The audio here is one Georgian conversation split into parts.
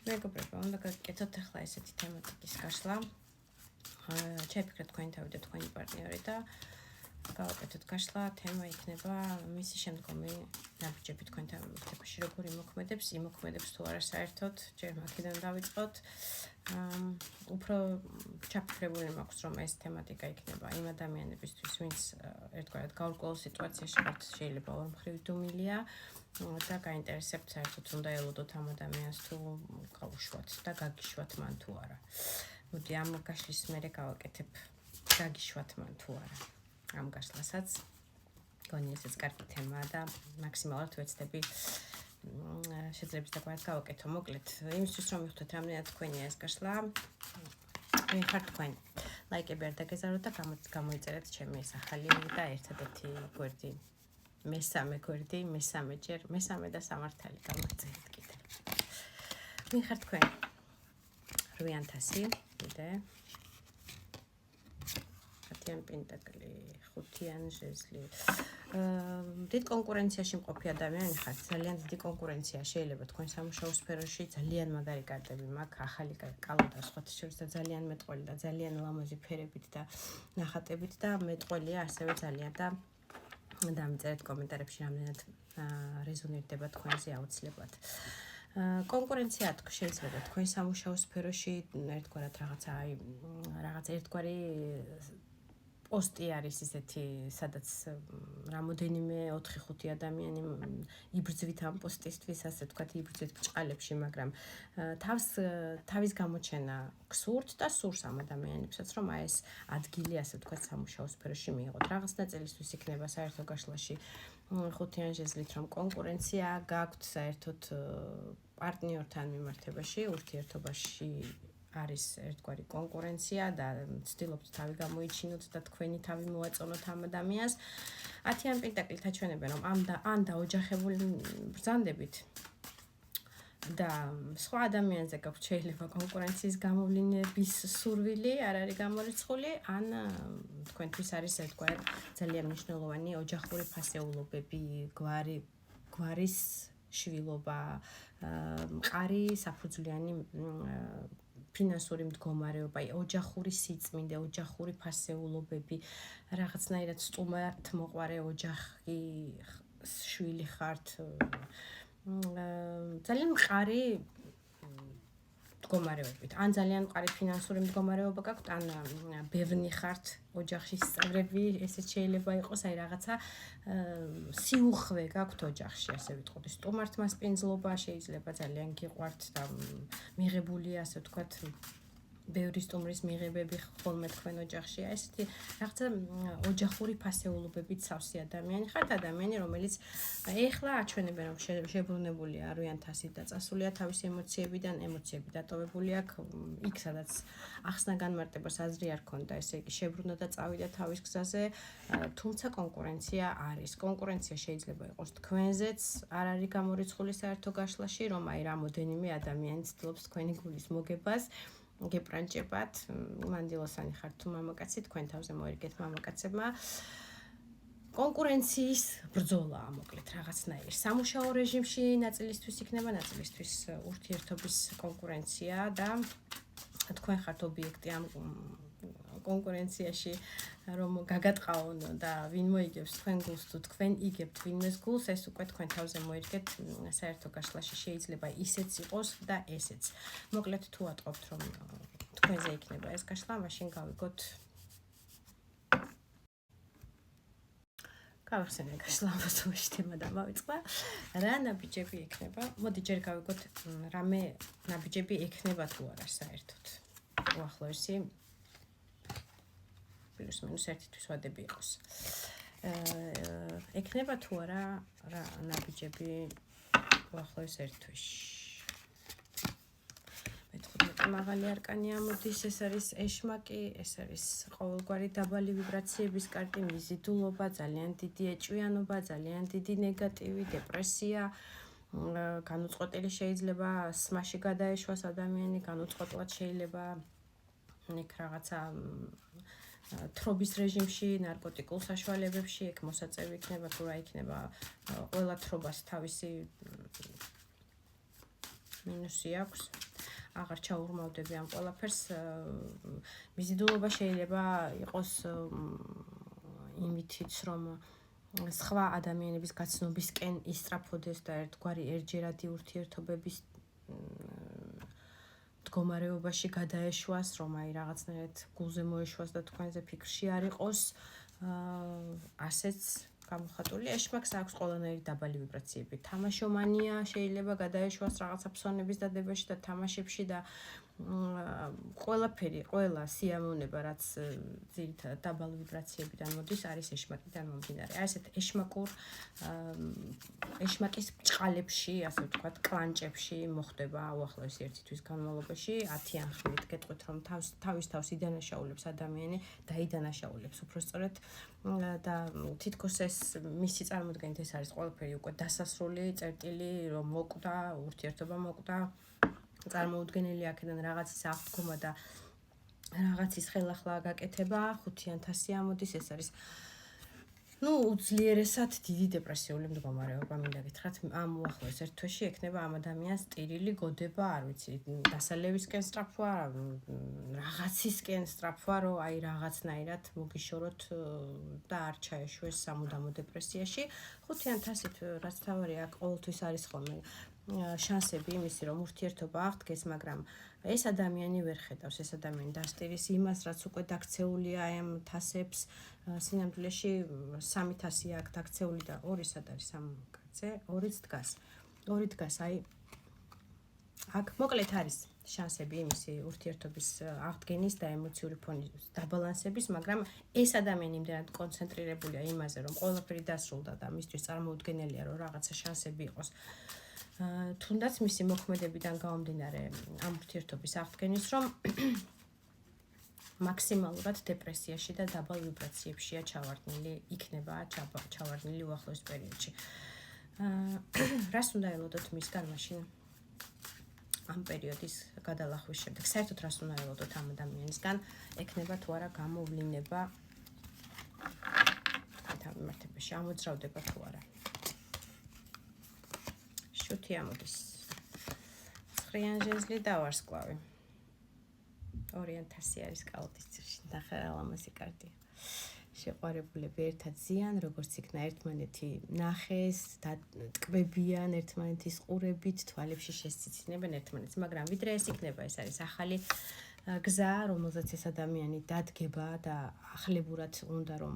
მეგობრებო, უნდა გაკეთოთ ახლა ესეთი თემატიკის გაშლა. Შეფიქრეთ თქვენი თავი და თქვენი პარტნიორი და გავაკეთოთ გაშლა. თემა იქნება მისი შემდგომი ნაბიჯები თქვენთან ურთიერთობაში როგორ იმოქმედებს თუ არა საერთოდ. ჯერ მაქედან დავიწყოთ. უფრო ჩაფიქრებული მაქვს, რომ ეს თემატიკა იქნება იმ ადამიანებისთვის, ვინც ერთგვარად გაურკვეველ სიტუაციაში ხართ, შეიძლება ორმხრივ დუმილია და გაინტერესებთ საერთოდ უნდა ელოდოთ ამ ადამიანს თუ გავუშვათ და გაგიშვათ მან თუ არა. მოდი ამ გაშლის მერე გავაკეთებ გაგიშვათ მან თუ არა. ამ გაშლასაც გონი ესეც კარგი თემაა და მაქსიმალურად ვეცდები შეძლებს დაგვარად გავაკეთო. მოკლედ, იმისთვის რომ მივხვდეთ რამდენად თქვენია ეს გაშლა, ხართ თქვენ. ლაიკები არ დაგეზაროთ და გამოიწერეთ ჩემი ეს ახალი და ერთადერთი გვერდი. მესამე გვერდი, მესამე და სამართალი გამოიწერეთ კიდე. ვინ ხართ თქვენ? 8,000 კიდე. 10 პენტაკლი, 5 ჟეზლი. დიდ კონკურენციაში მყოფი ადამიანი ხართ, ძალიან დიდი კონკურენცია შეიძლება თქვენ სამუშაო სფეროში, ძალიან მაგარი კარტები მაქვს, ახალი კალოდა სხვათა შორის და ძალიან მეტყველი და ძალიან ლამაზი ფერებით და ნახატებით და მეტყველია ასევე ძალიან და დამწერეთ კომენტარებში რამდენად რეზონირდება თქვენზე აუცილებლად. კონკურენცია შეიძლება თქვენ სამუშაო სფეროში ერთგვარად რაღაც ერთგვარი პოსტი არის ისეთი, სადაც რამოდენიმე 4-5 ადამიანი იბრძვით ამ პოსტისთვის, ასე ვთქვათ, იბრძვით ბჭყალებში, მაგრამ თავის გამოჩენა გსურთ და სურს ამ ადამიანებსაც, რომ ეს ადგილი, ასე ვთქვათ, სამუშაო სფეროში მიიღოთ. რაღაც ნაწილისთვის იქნება საერთო გაშლაში 5 ჟეზლით, რომ კონკურენცია გაქვთ საერთოდ პარტნიორთან მიმართებაში, ურთიერთობაში არის ერთგვარი კონკურენცია და ცდილობთ თავი გამოიჩინოთ და თქვენი თავი მოაწონოთ ამ ადამიანს. 10 პენტაკლით აჩვენებენ, რომ ამ დაოჯახებული ბრძანდებით და სხვა ადამიანზე გაქვთ შეიძლება კონკურენციის გამოვლინების სურვილი, არ არის გამორიცხული, ან თქვენთვის არის ერთგვარი ძალიან მნიშვნელოვანი ოჯახური ფასეულობები, გვარის შვილობა, მყარი საფუძვლიანი ფინანსური მდგომარეობა, ოჯახური სიწმინდე, ოჯახური ფასეულობები, რაღაცნაირად სტუმართ მოყვარე ოჯახი, შვილი ხართ, ძალიან მყარი მდგომარეობით. ან ძალიან მყარი ფინანსური მდგომარეობა გაქვთ, ან ბევრი ხართ ოჯახის წევრები, ესეც შეიძლება იყოს, აი რაღაცა სიუხვე გაქვთ ოჯახში, ასე ვიტყოდი. სტუმართ მასპინძლობა შეიძლება ძალიან გიყვართ და მიღებული, ასე ვთქვათ, ბევრი სტუმრის მიღებები ხოლმე თქვენ ოჯახშია. ესეთი რაღაცა ოჯახური ფასეულობებით სავსე ადამიანი ხართ, ადამიანი, რომელიც ეხლა აჩვენებენ, რომ შებრუნებულია 8,000 და წასულია თავისი ემოციებიდან, ემოციები დატოვებული აქვს იქ, სადაც ახსნა განმარტებას აზრი არ ქონდა, ესე იგი შებრუნა და წავიდა თავის გზაზე, თუმცა კონკურენცია არის. კონკურენცია შეიძლება იყოს თქვენზეც, არ არის გამორიცხული საერთო გაშლაში, რომ აი რამოდენიმე ადამიანი ცდილობს თქვენი გულის მოგებას. გეპრანჭებათ, მანდილოსანი ხართ თუ მამაკაცი, თქვენ თავზე მოერგეთ მამაკაცებმა. კონკურენციის ბრძოლაა, მოკლედ რაღაცნაირი. სამუშაო რეჟიმში ნაწილისთვის იქნება, ნაწილისთვის ურთიერთობის კონკურენცია და თქვენ ხართ ობიექტი ამ კონკურენციაში, რომ გაგატყაონ და ვინ მოიგებს თქვენ გულს თუ თქვენ იგებთ ვინმეს გულს, ეს უკვე თქვენ თავზე მოერგეთ საერთო გაშლაში, შეიძლება ისეც იყოს და ესეც. მოკლედ თუ ატყობთ, რომ თქვენზე იქნება ეს გაშლა, მაშინ გავიგოთ. გავახსენე გაშლა მოსულში თემა და მოვიწყდა. რა ნაბიჯები იქნება? მოდი ჯერ გავიგოთ, რამე ნაბიჯები ექნება თუ არა საერთოდ. უახლოესი პლუს-მინუს 1 თვის ვადები იყოს. ექნება თუ არა რა ნაბიჯები უახლოეს 1 თვისში. მე-15 მაღალი არკანია მოდის, ეს არის ეშმაკი, ეს არის ყოველგვარი დაბალი ვიბრაციების კარტი, მიზიდულობა, ძალიან დიდი ეჭვიანობა, ძალიან დიდი ნეგატივი, დეპრესია, განუწყვეტელი შეიძლება სმაში გადაეშვას ადამიანი, განუწყვეტლად შეიძლება იქ რაღაცა თრობის რეჟიმში, ნარკოტიკულ საშუალებებში, ეგ მოსაწევი იქნება თუ რა იქნება, ყველა თრობას თავისი მინუსი აქვს. აღარ ჩაურმავდები ამ ყველაფერს. მიზიდულობა შეიძლება იყოს იმითიც, რომ სხვა ადამიანების გაცნობისკენ ისწრაფოდეს და ერთგვარი ერთჯერადი ურთიერთობების მდგომარეობაში გადაეშვას, რომ აი რაღაცნაირად გულზე მოეშვას და თქვენზე ფიქრში არ იყოს. ასეც გამოხატული ეშმაკს აქვს ყველანაირი დაბალი ვიბრაციები. თამაშომანია შეიძლება გადაეშვას რაღაცა ფსონების დადებაში და თამაშებში და ყველაფერი, ყველა სიამოვნება, რაც ძირითადად დაბალი ვიბრაციებიდან მოდის, არის ეშმაკიდან მომდინარე. აი ესეთ ეშმაკის ბჭყალებში, ასე ვთქვათ, კლანჭებში მოხდება უახლოესი 1 თვის განმავლობაში 10-იან ხმით გეტყვით, რომ თავის თავს იდანაშაულებს ადამიანი და იდანაშაულებს უпростоრად და თითქოს ეს მისი წარმოდგენით ეს არის ყველაფერი უკვე დასასრული წერტილი, რომ მოკვდა, ურთიერთობა მოკვდა. წარმოუდგენელი აქედან რაღაცის აღდგომა და რაღაცის ხელახლა გაკეთება 5-იან თასი ამოდის. ეს არის უძლიერესად დიდი დეპრესიული მდგომარეობა. მინდა გითხრათ, ამ უახლოეს 1 თვეში ექნება ამ ადამიანს ტირილი გოდება, არ ვიცი, დასალევისკენ სწრაფვა, რაღაცისკენ სწრაფვა, რომ აი რაღაცნაირად მოგიშოროთ და არ ჩაეშვეს სამუდამო დეპრესიაში. 5-იან თასით რაც თავარია, ყოველთვის არის ხოლმე შანსები იმისი, რომ ურთიერთობა აღდგეს, მაგრამ ეს ადამიანი ვერ ხედავს, ეს ადამიანი დასტირის იმას, რაც უკვე დაქცეულია აი ამ თასებს. სინამდვილეში 3 თასია აქ დაქცეული და 2 სად არის ამ კაცზე? 2-ც დგას. 2 დგას, აი აქ მოკლედ არის შანსები იმისი ურთიერთობის აღდგენის და ემოციური ფონის დაბალანსების, მაგრამ ეს ადამიანი იმდენად კონცენტრირებულია იმაზე, რომ ყველაფერი დასრულდა და მისთვის წარმოუდგენელია, რომ რაღაცა შანსები იყოს. თუნდაც მისი მოქმედებიდან გამომდინარე ამ ურთიერთობის აღდგენის, რომ მაქსიმალურად დეპრესიაში და დაბალ ვიბრაციებშია ჩავარდნილი, იქნება ჩავარდნილი უახლოეს პერიოდში. რას უნდა ელოდოთ მისგან მაშინ ამ პერიოდის გადალახვის შემდეგ? საერთოდ რას უნდა ელოდოთ ამ ადამიანისგან? ექნება თუ არა გამოვლინება ამ მიმართებაში, ამოძრავდება თუ არა? შუთი ამოდის. 9-იან ჟეზლი და ვარსკვლავი. 2-იან თასი არის კალოდის ძირში. ნახე რა ლამაზი კარტია. შეყვარებულები ერთად ზიან, როგორც იქნა ერთმანეთი ნახეს, დატკბებიან ერთმანეთის ყურებით, თვალებში შესციცინებენ ერთმანეთს, მაგრამ ვიდრე ეს იქნება, ეს არის ახალი გზა, რომელზეც ეს ადამიანი დადგება და ახლებურად უნდა რომ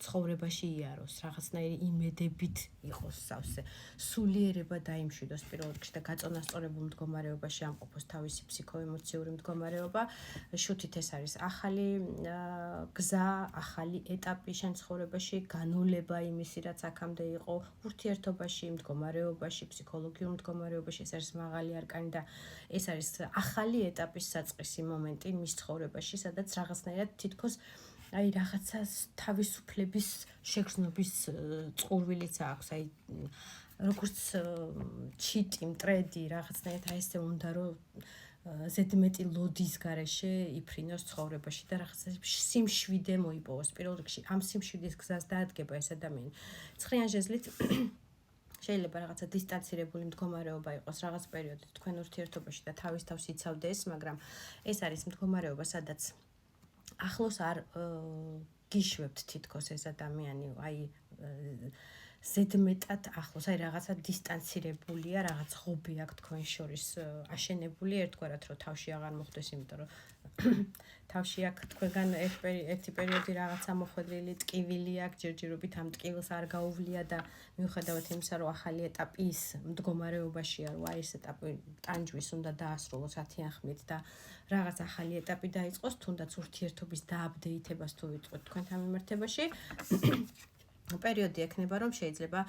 ცხოვრებაში იაროს, რაღაცნაირი იმედებით იყოს სავსე, სულიერება დაიმშვიდოს პირველ რიგში და გაწონასწორებულ მდგომარეობაში ამყოფოს თავისი ფსიქოემოციური მდგომარეობა. შუთით ეს არის ახალი გზა, ახალი ეტაპი შენ ცხოვრებაში, განულება იმისი, რაც აქამდე იყო ურთიერთობაში, მდგომარეობაში, ფსიქოლოგიურ მდგომარეობაში. ეს არის მაღალი არკანი და ეს არის ახალი ეტაპის საწყისი მომენტი მის ცხოვრებაში, სადაც რაღაცნაირად თითქოს აი რაღაცას თავისუფლების შეგრძნობის წყურვილიც აქვს, აი როგორც ჩიტი, მტრედი, რაღაცნაირად აი ესე უნდა რომ ზედმეტი ლოდის გარეშე იფრინოს ცხოვრებაში და რაღაცა სიმშვიდე მოიპოვოს. პირველ რიგში ამ სიმშვიდის გზას დაადგება ეს ადამიანი. 9-იან ჟეზლით შეიძლება რაღაცა დისტანცირებული მდგომარეობა იყოს რაღაც პერიოდი თქვენ ურთიერთობაში და თავის თავს იცავდეს, მაგრამ ეს არის მდგომარეობა, სადაც ახლოს არ გიშვებთ თითქოს ეს ადამიანი, აი ზედმეტად ახლოს, აი რაღაცა დისტანცირებულია, რაღაც ღობი აქვს თქვენ შორის აშენებული, ერთგვარად რომ თავში აღარ მოხდეს, იმიტომ რომ თავში აქვს თქვენგან ერთი პერიოდი რაღაცა მოხვედრილი ტკივილი აქვს, ჯერჯერობით ამ ტკივილს არ გაუვლია და მიუხედავად იმისა, რომ ახალი ეტაპის მდგომარეობაშია, რომ აი ეს ეტაპი ტანჯვის უნდა დაასრულოს 10-იან ხმით და რაღაც ახალი ეტაპი დაიწყოს, თუნდაც ურთიერთობის დააპდეიტებას თუ ვიტყვით თქვენთან მიმართებაში. პერიოდი ექნება, რომ შეიძლება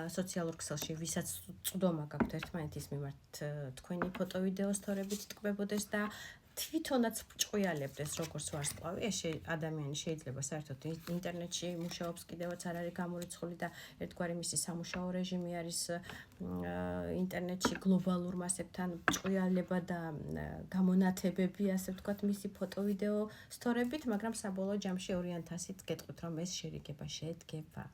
სოციალურ ქსელში, ვისაც წვდომა გაქვთ ერთმანეთის მიმართ, თქვენი ფოტო-ვიდეო სტორებით ტკბებოდეს და თვითონაც ბრჭყვიალებდეს როგორც ვარსკვლავი. ეს ადამიანი შეიძლება საერთოდ ინტერნეტში მუშაობს, კიდევაც არ არის გამორიცხული და ერთგვარი მისი სამუშაო რეჟიმი არის ინტერნეტში გლობალურ მასებთან ბრჭყვიალება და გამონათებები, ასე ვთქვათ, მისი ფოტო-ვიდეო სტორებით, მაგრამ საბოლოო ჯამში 2-იან თასით გეტყვით, რომ ეს შერიგება შედგება.